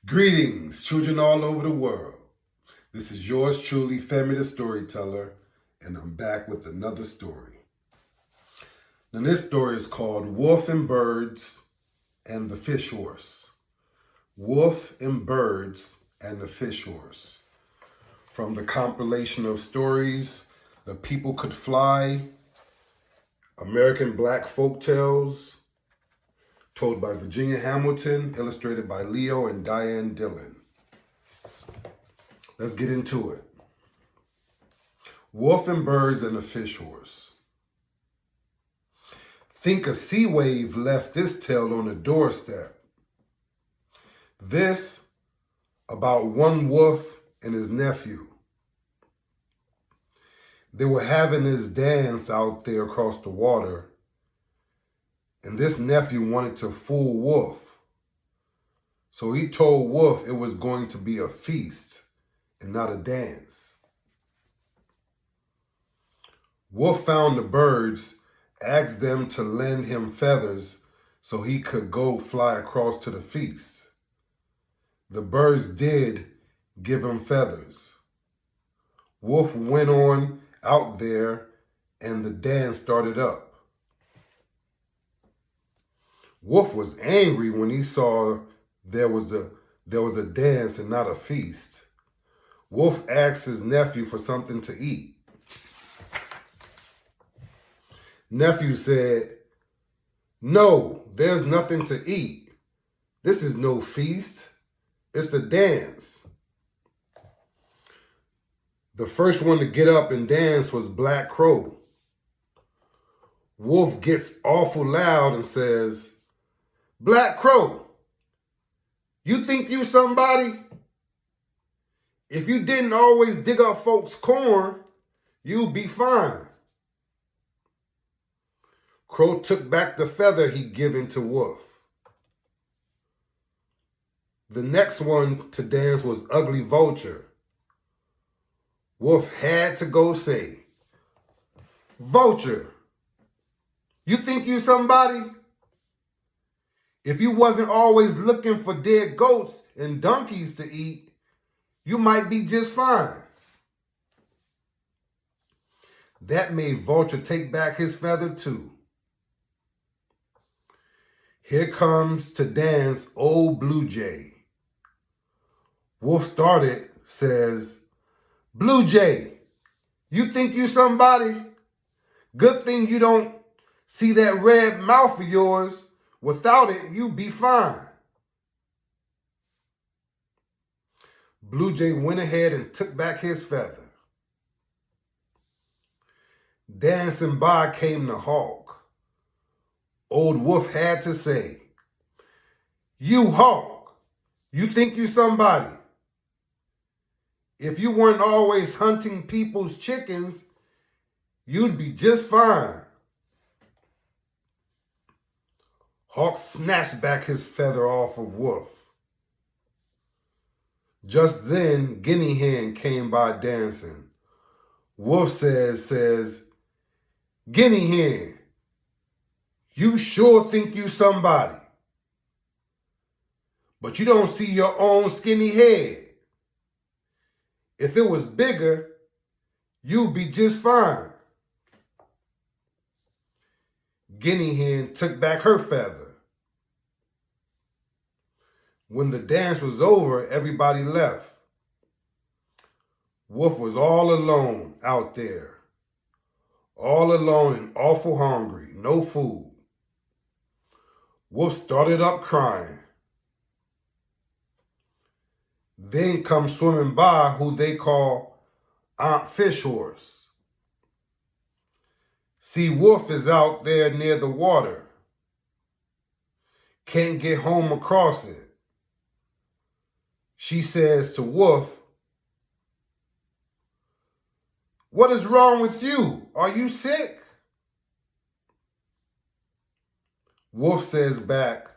Greetings, children all over the world. This is yours truly, Femi the Storyteller, and I'm back with another story. Now this story is called Wolf and Birds and the Fish Horse. Wolf and Birds and the Fish Horse. From the compilation of stories, The People Could Fly, American Black Folktales, told by Virginia Hamilton, illustrated by LEO and DIANE DILLON. Let's get into it. Wolf and Birds and the Fish Horse. Think a sea wave left this tale on the doorstep. This about one wolf and his nephew. They were having this dance out there across the water, and this nephew wanted to fool Wolf. So he told Wolf it was going to be a feast and not a dance. Wolf found the birds, asked them to lend him feathers so he could go fly across to the feast. The birds did give him feathers. Wolf went on out there and the dance started up. Wolf was angry when he saw there was a dance and not a feast. Wolf asked his nephew for something to eat. Nephew said, "No, there's nothing to eat. This is no feast. It's a dance." The first one to get up and dance was Black Crow. Wolf gets awful loud and says, "Black Crow, you think you somebody? If you didn't always dig up folks' corn, you'd be fine." Crow took back the feather he'd given to Wolf. The next one to dance was Ugly Vulture. Wolf had to go say, "Vulture, you think you somebody? If you wasn't always looking for dead goats and donkeys to eat, you might be just fine." That made Vulture take back his feather too. Here comes to dance Old Blue Jay. Wolf started, says, "Blue Jay, you think you somebody? Good thing you don't see that red mouth of yours. Without it, you'd be fine." Blue Jay went ahead and took back his feather. Dancing by came the hawk. Old Wolf had to say, "You hawk, you think you somebody? If you weren't always hunting people's chickens, you'd be just fine." Hawk snatched back his feather off of Wolf. Just then, Guinea Hen came by dancing. Wolf says, "Guinea Hen, you sure think you somebody. But you don't see your own skinny head. If it was bigger, you'd be just fine." Guinea Hen took back her feather. When the dance was over, everybody left. Wolf was all alone out there. All alone and awful hungry, no food. Wolf started up crying. Then come swimming by who they call Aunt Fish Horse. See, Wolf is out there near the water. Can't get home across it. She says to Wolf, "What is wrong with you? Are you sick?" Wolf says back,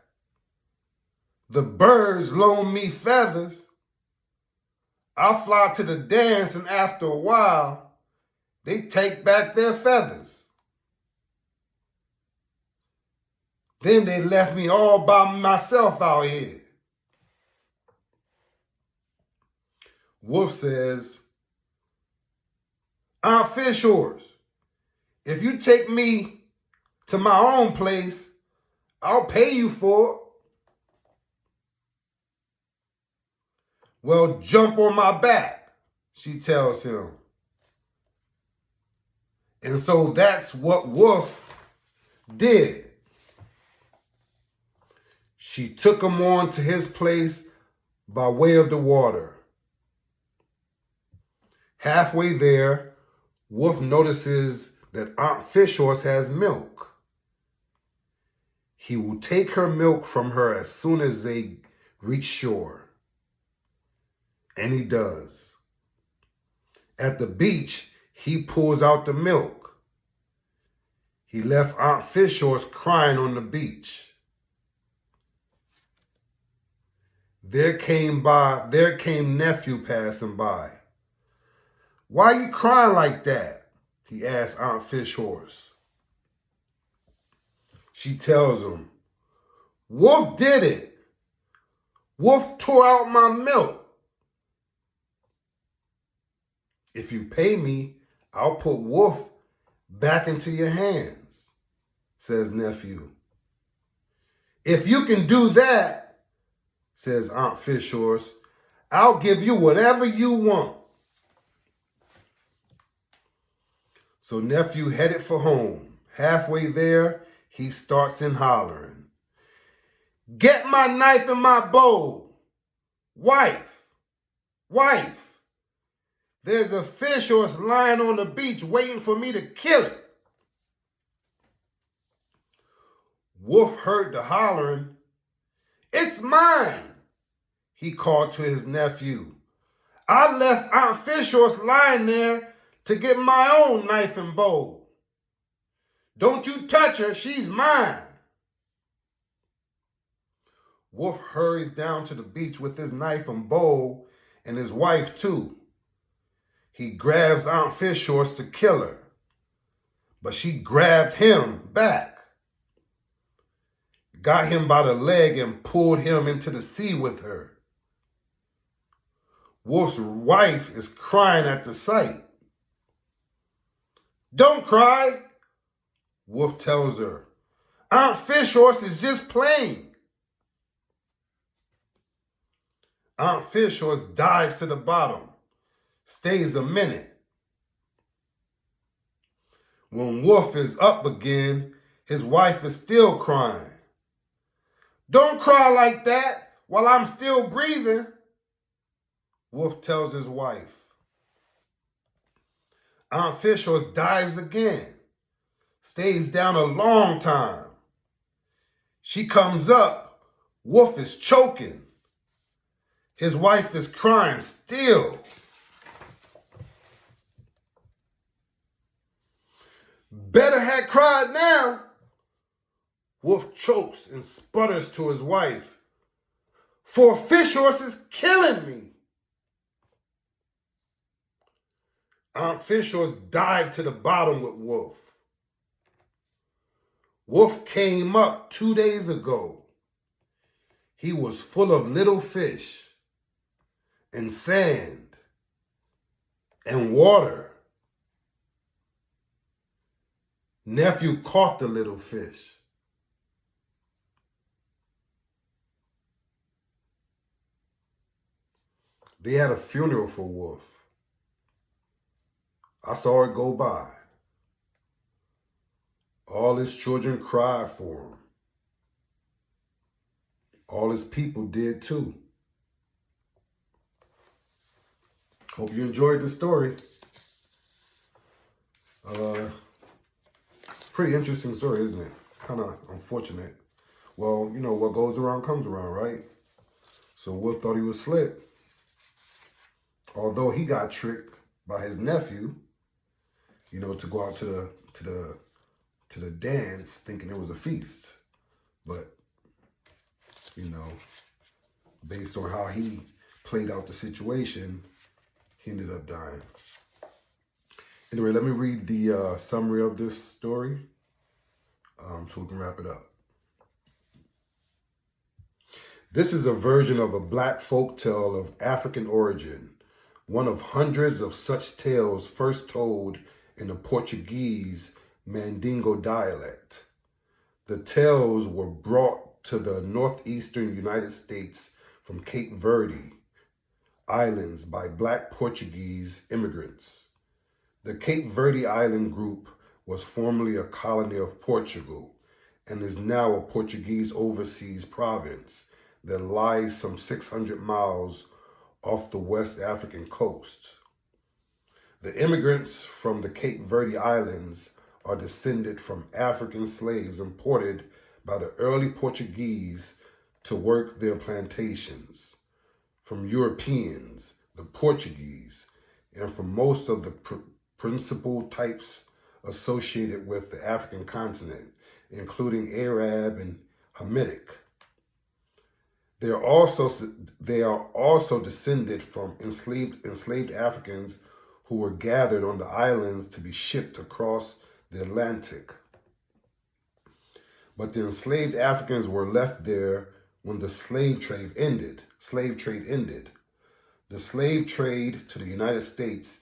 "The birds loan me feathers. I fly to the dance and after a while, they take back their feathers. Then they left me all by myself out here." Wolf says, Aunt Fishhorse, if you take me to my own place, I'll pay you for it. Well, jump on my back, she tells him. And so that's what Wolf did. She took him on to his place by way of the water. Halfway there, Wolf notices that Aunt Fishhorse has milk. He will take her milk from her as soon as they reach shore. And he does. At the beach, he pulls out the milk. He left Aunt Fishhorse crying on the beach. There came nephew passing by. Why you crying like that? He asked Aunt Fishhorse. She tells him, Wolf did it. Wolf tore out my milk. If you pay me, I'll put Wolf back into your hands, says nephew. If you can do that, says Aunt Fishhorse, I'll give you whatever you want. So nephew headed for home. Halfway there, he starts in hollering. Get my knife and my bowl. Wife, wife, there's a fish horse lying on the beach waiting for me to kill it. Wolf heard the hollering. It's mine, he called to his nephew. I left Aunt Fishhorse lying there to get my own knife and bowl. Don't you touch her, she's mine. Wolf hurries down to the beach with his knife and bowl and his wife too. He grabs Aunt Fishhorse to kill her, but she grabbed him back, got him by the leg and pulled him into the sea with her. Wolf's wife is crying at the sight. Don't cry, Wolf tells her. Aunt Fishhorse is just playing. Aunt Fishhorse dives to the bottom, stays a minute. When Wolf is up again, his wife is still crying. Don't cry like that while I'm still breathing, Wolf tells his wife. Aunt Fishhorse dives again, stays down a long time. She comes up, Wolf is choking. His wife is crying still. Better had cried now. Wolf chokes and sputters to his wife. For Fishhorse is killing me. Aunt Fishhorse dived to the bottom with Wolf. Wolf came up 2 days ago. He was full of little fish and sand and water. Nephew caught the little fish. They had a funeral for Wolf. I saw it go by. All his children cried for him. All his people did too. Hope you enjoyed the story. Pretty interesting story, isn't it? Kind of unfortunate. Well, you know, what goes around comes around, right? So Wolf thought he was slick. Although he got tricked by his nephew, you know, to go out to the dance thinking it was a feast. But, you know, based on how he played out the situation, he ended up dying. Anyway, let me read the summary of this story so we can wrap it up. This is a version of a black folk tale of African origin, one of hundreds of such tales first told in the Portuguese Mandingo dialect. The tales were brought to the northeastern United States from Cape Verde Islands by Black Portuguese immigrants. The Cape Verde Island group was formerly a colony of Portugal and is now a Portuguese overseas province that lies some 600 miles off the West African coast. The immigrants from the Cape Verde Islands are descended from African slaves imported by the early Portuguese to work their plantations, from Europeans, the Portuguese, and from most of the principal types associated with the African continent, including Arab and Hamitic. They are also descended from enslaved Africans who were gathered on the islands to be shipped across the Atlantic. But the enslaved Africans were left there when the slave trade ended. The slave trade to the United States